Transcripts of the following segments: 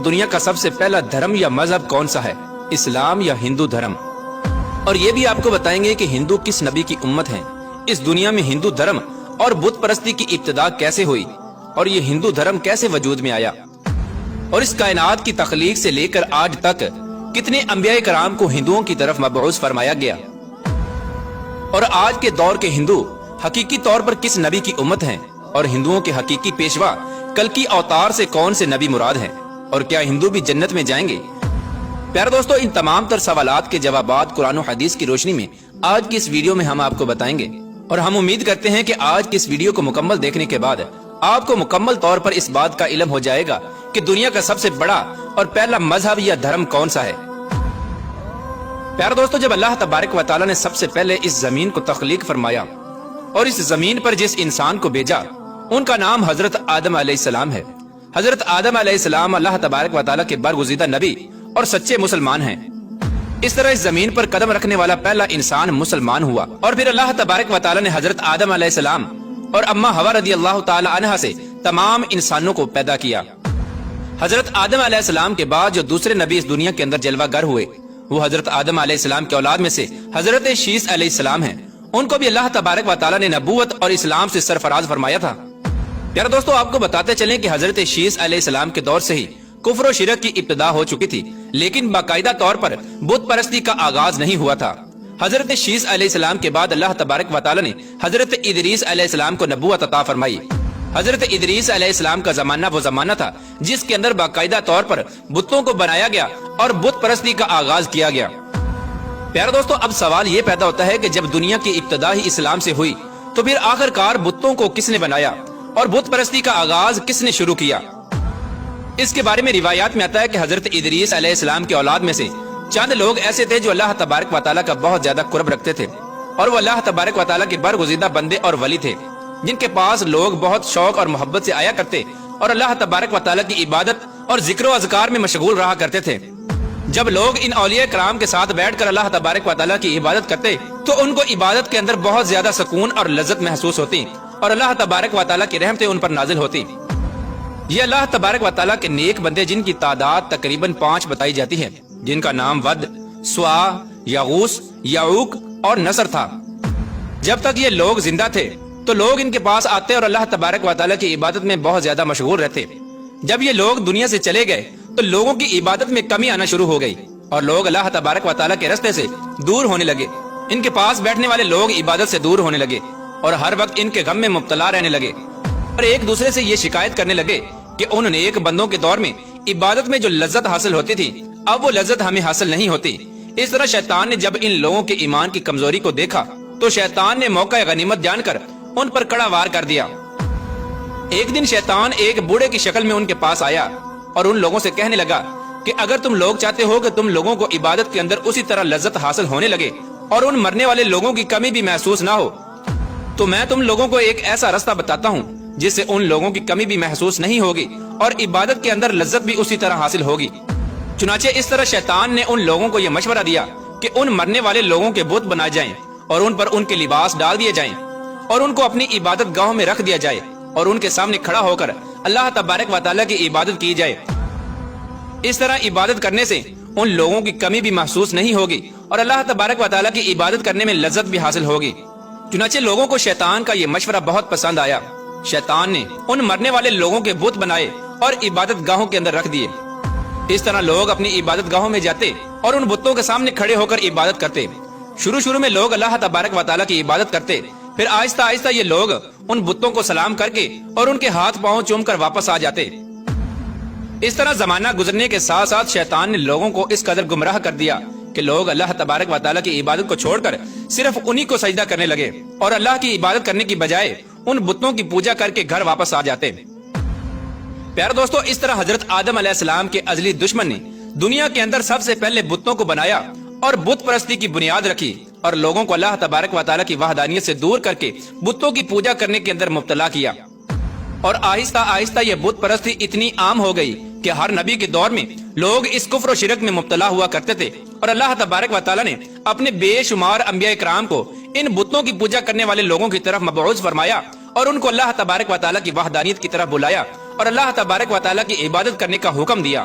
دنیا کا سب سے پہلا دھرم یا مذہب کون سا ہے، اسلام یا ہندو دھرم؟ اور یہ بھی آپ کو بتائیں گے کہ ہندو کس نبی کی امت ہیں، اس دنیا میں ہندو دھرم اور بت پرستی کی ابتدا کیسے ہوئی، اور یہ ہندو دھرم کیسے وجود میں آیا، اور اس کائنات کی تخلیق سے لے کر آج تک کتنے انبیاء کرام کو ہندوؤں کی طرف مبعوث فرمایا گیا، اور آج کے دور کے ہندو حقیقی طور پر کس نبی کی امت ہیں، اور ہندوؤں کے حقیقی پیشوا کلکی اوتار سے کون سے نبی مراد ہیں، اور کیا ہندو بھی جنت میں جائیں گے؟ پیارے دوستو، ان تمام تر سوالات کے جوابات قرآن و حدیث کی روشنی میں آج کی اس ویڈیو میں ہم آپ کو بتائیں گے، اور ہم امید کرتے ہیں کہ آج کی اس ویڈیو کو مکمل دیکھنے کے بعد آپ کو مکمل طور پر اس بات کا علم ہو جائے گا کہ دنیا کا سب سے بڑا اور پہلا مذہب یا دھرم کون سا ہے۔ پیارے دوستو، جب اللہ تبارک و تعالیٰ نے سب سے پہلے اس زمین کو تخلیق فرمایا اور اس زمین پر جس انسان کو بھیجا ان کا نام حضرت آدم علیہ السلام ہے۔ حضرت آدم علیہ السلام اللہ تبارک و تعالیٰ کے برگزیدہ نبی اور سچے مسلمان ہیں۔ اس طرح اس زمین پر قدم رکھنے والا پہلا انسان مسلمان ہوا، اور پھر اللہ تبارک و تعالیٰ نے حضرت آدم علیہ السلام اور اماں حوا رضی اللہ تعالی عنہا سے تمام انسانوں کو پیدا کیا۔ حضرت آدم علیہ السلام کے بعد جو دوسرے نبی اس دنیا کے اندر جلوہ گر ہوئے وہ حضرت آدم علیہ السلام کے اولاد میں سے حضرت شیس علیہ السلام ہیں۔ ان کو بھی اللہ تبارک و تعالیٰ نے نبوت اور اسلام سے سرفراز فرمایا تھا۔ پیارے دوستو، آپ کو بتاتے چلیں کہ حضرت شیس علیہ السلام کے دور سے ہی کفر و شرک کی ابتدا ہو چکی تھی، لیکن باقاعدہ طور پر بت پرستی کا آغاز نہیں ہوا تھا۔ حضرت شیس علیہ السلام کے بعد اللہ تبارک و تعالیٰ نے حضرت ادریس علیہ السلام کو نبوت عطا فرمائی۔ حضرت ادریس علیہ السلام کا زمانہ وہ زمانہ تھا جس کے اندر باقاعدہ طور پر بتوں کو بنایا گیا اور بت پرستی کا آغاز کیا گیا۔ پیارے دوستو، اب سوال یہ پیدا ہوتا ہے کہ جب دنیا کی ابتدا ہی اسلام سے ہوئی تو پھر آخر کار بتوں کو کس نے بنایا اور بت پرستی کا آغاز کس نے شروع کیا؟ اس کے بارے میں روایات میں آتا ہے کہ حضرت ادریس علیہ السلام کے اولاد میں سے چند لوگ ایسے تھے جو اللہ تبارک و تعالیٰ کا بہت زیادہ قرب رکھتے تھے، اور وہ اللہ تبارک و تعالیٰ کے برگزیدہ بندے اور ولی تھے جن کے پاس لوگ بہت شوق اور محبت سے آیا کرتے اور اللہ تبارک و تعالیٰ کی عبادت اور ذکر و اذکار میں مشغول رہا کرتے تھے۔ جب لوگ ان اولیاء کرام کے ساتھ بیٹھ کر اللہ تبارک و تعالیٰ کی عبادت کرتے تو ان کو عبادت کے اندر بہت زیادہ سکون اور لذت محسوس ہوتی، اور اللہ تبارک و تعالیٰ کی رحمتیں ان پر نازل ہوتی۔ یہ اللہ تبارک و تعالیٰ کے نیک بندے جن کی تعداد تقریباً 5 بتائی جاتی ہے، جن کا نام ود، سوا، یغوث، یعوق اور نصر تھا۔ جب تک یہ لوگ زندہ تھے تو لوگ ان کے پاس آتے اور اللہ تبارک و تعالیٰ کی عبادت میں بہت زیادہ مشغول رہتے۔ جب یہ لوگ دنیا سے چلے گئے تو لوگوں کی عبادت میں کمی آنا شروع ہو گئی اور لوگ اللہ تبارک و تعالیٰ کے راستے سے دور ہونے لگے۔ ان کے پاس بیٹھنے والے لوگ عبادت سے دور ہونے لگے اور ہر وقت ان کے غم میں مبتلا رہنے لگے، اور ایک دوسرے سے یہ شکایت کرنے لگے کہ ان نیک بندوں کے دور میں عبادت میں جو لذت حاصل ہوتی تھی اب وہ لذت ہمیں حاصل نہیں ہوتی۔ اس طرح شیطان نے جب ان لوگوں کے ایمان کی کمزوری کو دیکھا تو شیطان نے موقع غنیمت جان کر ان پر کڑا وار کر دیا۔ ایک دن شیطان ایک بوڑھے کی شکل میں ان کے پاس آیا اور ان لوگوں سے کہنے لگا کہ اگر تم لوگ چاہتے ہو کہ تم لوگوں کو عبادت کے اندر اسی طرح لذت حاصل ہونے لگے اور ان مرنے والے لوگوں کی کمی بھی محسوس نہ ہو تو میں تم لوگوں کو ایک ایسا راستہ بتاتا ہوں جس سے ان لوگوں کی کمی بھی محسوس نہیں ہوگی اور عبادت کے اندر لذت بھی اسی طرح حاصل ہوگی۔ چنانچہ اس طرح شیطان نے ان لوگوں کو یہ مشورہ دیا کہ ان مرنے والے لوگوں کے بت بنائے جائیں اور ان پر ان کے لباس ڈال دیے جائیں اور ان کو اپنی عبادت گاہوں میں رکھ دیا جائے اور ان کے سامنے کھڑا ہو کر اللہ تبارک و تعالیٰ کی عبادت کی جائے۔ اس طرح عبادت کرنے سے ان لوگوں کی کمی بھی محسوس نہیں ہوگی اور اللہ تبارک و تعالیٰ کی عبادت کرنے میں لذت بھی حاصل ہوگی۔ چنانچہ لوگوں کو شیطان کا یہ مشورہ بہت پسند آیا۔ شیطان نے ان مرنے والے لوگوں کے بت بنائے اور عبادت گاہوں کے اندر رکھ دیے۔ اس طرح لوگ اپنی عبادت گاہوں میں جاتے اور ان بتوں کے سامنے کھڑے ہو کر عبادت کرتے۔ شروع میں لوگ اللہ تبارک و تعالیٰ کی عبادت کرتے، پھر آہستہ آہستہ یہ لوگ ان بتوں کو سلام کر کے اور ان کے ہاتھ پاؤں چوم کر واپس آ جاتے۔ اس طرح زمانہ گزرنے کے ساتھ ساتھ شیطان نے لوگوں کو اس قدر گمراہ کر دیا کہ لوگ اللہ تبارک و تعالیٰ کی عبادت کو چھوڑ کر صرف انہی کو سجدہ کرنے لگے اور اللہ کی عبادت کرنے کی بجائے ان بتوں کی پوجا کر کے گھر واپس آ جاتے۔ پیارے دوستو، اس طرح حضرت آدم علیہ السلام کے ازلی دشمن نے دنیا کے اندر سب سے پہلے بتوں کو بنایا اور بت پرستی کی بنیاد رکھی اور لوگوں کو اللہ تبارک و تعالیٰ کی وحدانیت سے دور کر کے بتوں کی پوجا کرنے کے اندر مبتلا کیا، اور آہستہ آہستہ یہ بت پرستی اتنی عام ہو گئی کہ ہر نبی کے دور میں لوگ اس کفر و شرک میں مبتلا ہوا کرتے تھے، اور اللہ تبارک و تعالیٰ نے اپنے بے شمار انبیاء کرام کو ان بتوں کی پوجا کرنے والے لوگوں کی طرف مبعوث فرمایا اور ان کو اللہ تبارک و تعالیٰ کی وحدانیت کی طرف بلایا اور اللہ تبارک و تعالیٰ کی عبادت کرنے کا حکم دیا۔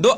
2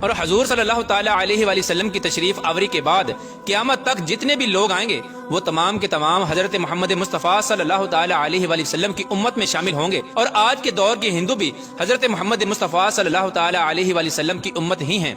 اور حضور صلی اللہ تعالی علیہ وآلہ وسلم کی تشریف آوری کے بعد قیامت تک جتنے بھی لوگ آئیں گے وہ تمام کے تمام حضرت محمد مصطفیٰ صلی اللہ تعالی علیہ وآلہ وسلم کی امت میں شامل ہوں گے، اور آج کے دور کے ہندو بھی حضرت محمد مصطفیٰ صلی اللہ تعالی علیہ وآلہ وسلم کی امت ہی ہیں۔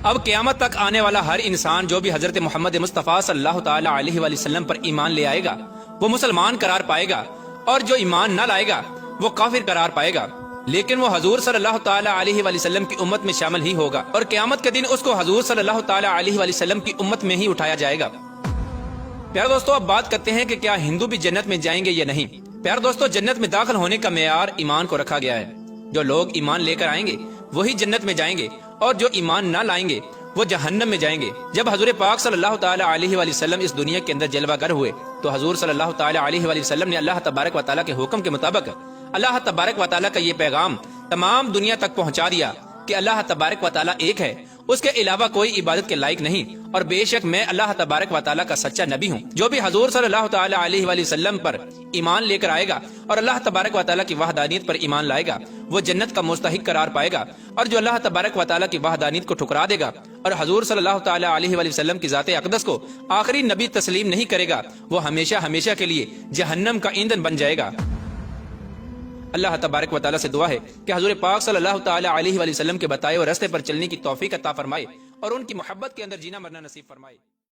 اب قیامت تک آنے والا ہر انسان جو بھی حضرت محمد مصطفیٰ صلی اللہ تعالی علیہ وآلہ وسلم پر ایمان لے آئے گا وہ مسلمان قرار پائے گا، اور جو ایمان نہ لائے گا وہ کافر قرار پائے گا، لیکن وہ حضور صلی اللہ تعالی علیہ وآلہ وسلم کی امت میں شامل ہی ہوگا، اور قیامت کے دن اس کو حضور صلی اللہ تعالی علیہ وآلہ وسلم کی امت میں ہی اٹھایا جائے گا۔ پیارے دوستو، اب بات کرتے ہیں کہ کیا ہندو بھی جنت میں جائیں گے یا نہیں۔ پیارے دوستو، جنت میں داخل ہونے کا معیار ایمان کو رکھا گیا ہے۔ جو لوگ ایمان لے کر آئیں گے وہی جنت میں جائیں گے، اور جو ایمان نہ لائیں گے وہ جہنم میں جائیں گے۔ جب حضور پاک صلی اللہ تعالی علیہ وآلہ وسلم اس دنیا کے اندر جلوہ گر ہوئے تو حضور صلی اللہ تعالی علیہ وآلہ وسلم نے اللہ تبارک و تعالیٰ کے حکم کے مطابق اللہ تبارک و تعالیٰ کا یہ پیغام تمام دنیا تک پہنچا دیا کہ اللہ تبارک و تعالیٰ ایک ہے، اس کے علاوہ کوئی عبادت کے لائق نہیں، اور بے شک میں اللہ تبارک و تعالیٰ کا سچا نبی ہوں۔ جو بھی حضور صلی اللہ تعالی علیہ وآلہ وسلم پر ایمان لے کر آئے گا اور اللہ تبارک و تعالیٰ کی وحدانیت پر ایمان لائے گا وہ جنت کا مستحق قرار پائے گا، اور جو اللہ تبارک و تعالیٰ کی وحدانیت کو ٹھکرا دے گا اور حضور صلی اللہ تعالی علیہ وآلہ وسلم کی ذات اقدس کو آخری نبی تسلیم نہیں کرے گا وہ ہمیشہ ہمیشہ کے لیے جہنم کا ایندھن بن جائے گا۔ اللہ تبارک و تعالیٰ سے دعا ہے کہ حضور پاک صلی اللہ تعالی علیہ وآلہ وسلم کے بتائے ہوئے راستے پر چلنے کی توفیق عطا فرمائے اور ان کی محبت کے اندر جینا مرنا نصیب فرمائے۔